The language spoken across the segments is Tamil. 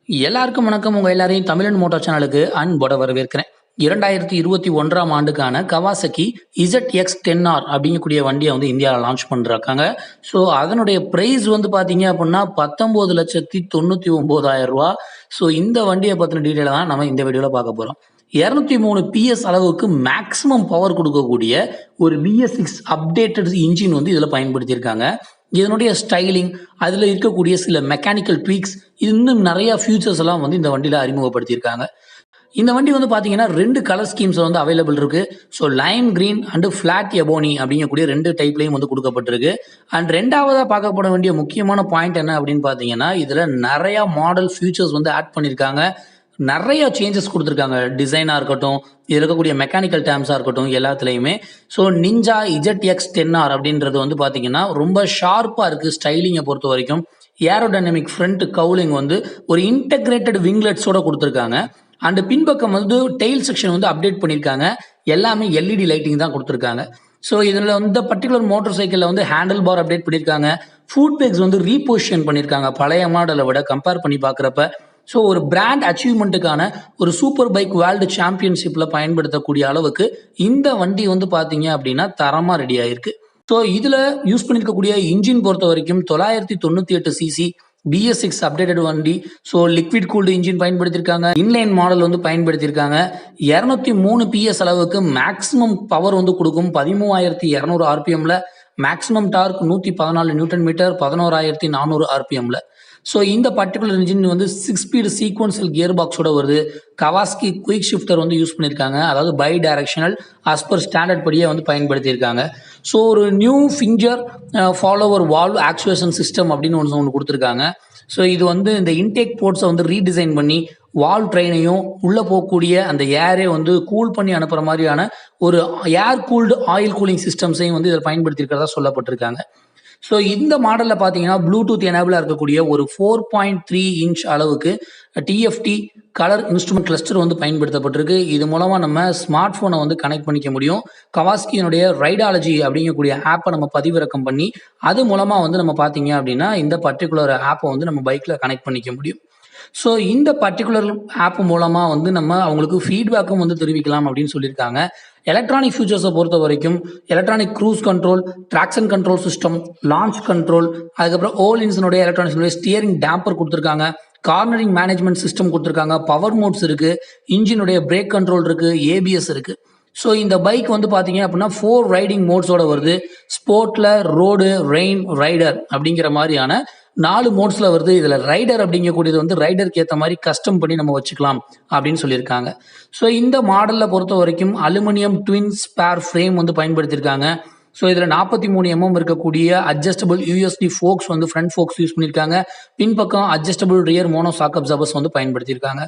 எல்லாருக்கும் வணக்கம். உங்க எல்லாரையும் தமிழன்மோட்டோ சேனலுக்கு அன்போட வரவேற்கிறேன். 2021ஆம் ஆண்டுக்கான கவாசக்கி ZX10R அப்படிங்கக்கூடிய வண்டியை வந்து இந்தியாவில் லான்ச் பண்ணிருக்காங்க. ஸோ அதனுடைய பிரைஸ் வந்து பார்த்தீங்க அப்படின்னா 19,99,000 ரூபா. ஸோ இந்த வண்டியை பற்றின டீட்டெயிலை தான் நம்ம இந்த வீடியோவில் பார்க்க போகிறோம். 203 PS அளவுக்கு மேக்ஸிமம் பவர் கொடுக்கக்கூடிய ஒரு BS6 அப்டேட்டட் இன்ஜின் வந்து இதில் பயன்படுத்தியிருக்காங்க. இதனுடைய ஸ்டைலிங், அதில் இருக்கக்கூடிய சில மெக்கானிக்கல் ட்வீக்ஸ், இன்னும் நிறைய ஃபியூச்சர்ஸ் எல்லாம் வந்து இந்த வண்டியில் அறிமுகப்படுத்தியிருக்காங்க. இந்த வண்டி வந்து பார்த்தீங்கன்னா 2 கலர் ஸ்கீம்ஸ் வந்து அவைலபிள் இருக்கு. So Lime green and flat Ebony அப்படிங்கக்கூடிய 2 டைப்லையும் வந்து கொடுக்கப்பட்டிருக்கு. அண்ட் ரெண்டாவதாக பார்க்கப்பட வேண்டிய முக்கியமான பாயிண்ட் என்ன அப்படின்னு பார்த்தீங்கன்னா, இதில் நிறையா மாடல் ஃபியூச்சர்ஸ் வந்து ஆட் பண்ணியிருக்காங்க. நிறைய சேஞ்சஸ் கொடுத்துருக்காங்க. டிசைனாக இருக்கட்டும், இதில் இருக்கக்கூடிய மெக்கானிக்கல் டேர்ம்ஸாக இருக்கட்டும், எல்லாத்துலேயுமே. ஸோ நிஞ்சா ZX10R அப்படின்றது வந்து பார்த்தீங்கன்னா ரொம்ப ஷார்ப்பாக இருக்குது. ஸ்டைலிங்கை பொறுத்த வரைக்கும் ஏரோடைனமிக் ஃப்ரண்ட் கவுலிங் வந்து ஒரு இன்டெகிரேட்டட் விங்லெட்ஸோட கொடுத்துருக்காங்க. அண்ட் பின்பக்கம் வந்து டெயில் செக்ஷன் வந்து அப்டேட் பண்ணியிருக்காங்க. எல்லாமே LED லைட்டிங் தான் கொடுத்துருக்காங்க. ஸோ இதில் இந்த பர்டிகுலர் மோட்டர் சைக்கிளில் வந்து ஹேண்டில் பார் அப்டேட் பண்ணியிருக்காங்க. ஃபுட் பேக்ஸ் வந்து ரீபொசிஷன் பண்ணியிருக்காங்க பழைய மாடலை விட கம்பேர் பண்ணி பார்க்குறப்ப. ஸோ ஒரு பிராண்ட் அச்சீவ்மெண்ட்டுக்கான ஒரு சூப்பர் பைக் வேர்ல்டு சாம்பியன்ஷிப்பில் பயன்படுத்தக்கூடிய அளவுக்கு இந்த வண்டி வந்து பார்த்தீங்க அப்படின்னா தரமாக ரெடி ஆயிருக்கு. ஸோ இதில் யூஸ் பண்ணியிருக்கக்கூடிய இன்ஜின் பொறுத்த வரைக்கும் 998 cc BS6 அப்டேட்டட் வண்டி. ஸோ லிக்விட் கூல்டு இன்ஜின் பயன்படுத்தியிருக்காங்க. இன்லைன் மாடல் வந்து பயன்படுத்தியிருக்காங்க. 203 PS அளவுக்கு மேக்ஸிமம் பவர் வந்து கொடுக்கும். 13,200 RPMல மேக்ஸிமம் டார்க் 114 நியூட்டன் மீட்டர் 11,400 RPMல. ஸோ இந்த பர்டிகுலர் இன்ஜின் வந்து 6 ஸ்பீடு சீக்வன்சல் கியர் பாக்ஸோட வருது. கவாஸ்கி குயிக் ஷிஃப்டர் வந்து யூஸ் பண்ணியிருக்காங்க. அதாவது bi directional as per standard படியே வந்து பயன்படுத்தியிருக்காங்க. ஸோ ஒரு new finger follower valve actuation system அப்படின்னு ஒன்று கொடுத்துருக்காங்க. ஸோ இது வந்து இந்த இன்டேக் போர்ட்ஸை வந்து ரீடிசைன் பண்ணி வால்வ் ட்ரெயினையும் உள்ளே போகக்கூடிய அந்த ஏரே வந்து கூல் பண்ணி அனுப்புகிற மாதிரியான ஒரு ஏர் கூல்டு ஆயில் கூலிங் சிஸ்டம்ஸையும் வந்து இதில் பயன்படுத்தியிருக்கிறதா சொல்லப்பட்டிருக்காங்க. ஸோ இந்த மாடலில் பார்த்தீங்கன்னா ப்ளூடூத் எனேபிளாக இருக்கக்கூடிய ஒரு 4.3 இன்ச் அளவுக்கு TFT கலர் இன்ஸ்ட்ருமெண்ட் கிளஸ்டர் வந்து பயன்படுத்தப்பட்டிருக்கு. இது மூலமாக நம்ம ஸ்மார்ட் ஃபோனை வந்து கனெக்ட் பண்ணிக்க முடியும். கவாஸ்கியினுடைய ரைடாலஜி அப்படிங்கக்கூடிய ஆப்பை நம்ம பதிவிறக்கம் பண்ணி அது மூலமாக வந்து நம்ம பார்த்தீங்க அப்படின்னா இந்த பர்டிகுலர் ஆப்பை வந்து நம்ம பைக்கில் கனெக்ட் பண்ணிக்க முடியும். ஸோ இந்த பர்டிகுலர் ஆப் மூலமாக வந்து நம்ம அவங்களுக்கு ஃபீட்பேக்கும் வந்து தெரிவிக்கலாம் அப்படின்னு சொல்லியிருக்காங்க. எலக்ட்ரானிக் ஃபியூச்சர்ஸை பொறுத்த வரைக்கும் electronic cruise control, traction control system, launch control, அதுக்கப்புறம் ஓல் இன்ஜினுடைய எலக்ட்ரானிக்ஸுடைய ஸ்டியரிங் டேம்பர் கொடுத்துருக்காங்க. கார்னரிங் மேனேஜ்மெண்ட் சிஸ்டம் கொடுத்துருக்காங்க. பவர் மோட்ஸ் இருக்குது. இன்ஜினுடைய பிரேக் கண்ட்ரோல் இருக்குது. ABS இருக்குது. ஸோ இந்த பைக் வந்து பார்த்தீங்க அப்படின்னா 4 ரைடிங் மோட்ஸோட வருது. ஸ்போர்ட்டில், ரோடு, ரெயின், ரைடர் அப்படிங்கிற மாதிரியான 4 மோட்ஸில் வருது. இதில் ரைடர் அப்படிங்கக்கூடியது வந்து ரைடருக்கு ஏற்ற மாதிரி கஸ்டம் பண்ணி நம்ம வச்சுக்கலாம் அப்படின்னு சொல்லியிருக்காங்க. ஸோ இந்த மாடலில் பொறுத்த வரைக்கும் அலுமினியம் ட்வின் ஸ்பேர் ஃப்ரேம் வந்து பயன்படுத்தியிருக்காங்க. ஸோ இதில் 43 mm இருக்கக்கூடிய அட்ஜஸ்டபிள் USD ஃபோக்ஸ் வந்து ஃப்ரண்ட் ஃபோக்ஸ் யூஸ் பண்ணியிருக்காங்க. பின்பக்கம் adjustable rear mono shock absorbers வந்து பயன்படுத்தியிருக்காங்க.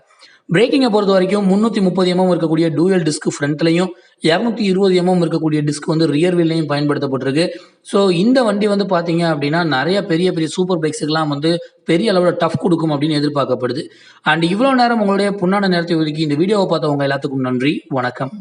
பிரேக்கிங்கை பொறுத்த வரைக்கும் 330 mm இருக்கக்கூடிய டூயல் டிஸ்க் ஃப்ரண்ட்லையும் 220 mm இருக்கக்கூடிய டிஸ்க் வந்து ரியர் வீல்லையும் பயன்படுத்தப்பட்டிருக்கு. ஸோ இந்த வண்டி வந்து பார்த்தீங்க அப்படின்னா நிறைய பெரிய பெரிய சூப்பர் பைக்ஸுக்கெல்லாம் வந்து பெரிய அளவில் டஃப் கொடுக்கும் அப்படின்னு எதிர்பார்க்கப்படுது. அண்ட் இவ்வளோ நேரம் உங்களுடைய பொன்னான நேரத்தை ஒதுக்கி இந்த வீடியோவை பார்த்தவங்க எல்லாத்துக்கும் நன்றி. வணக்கம்.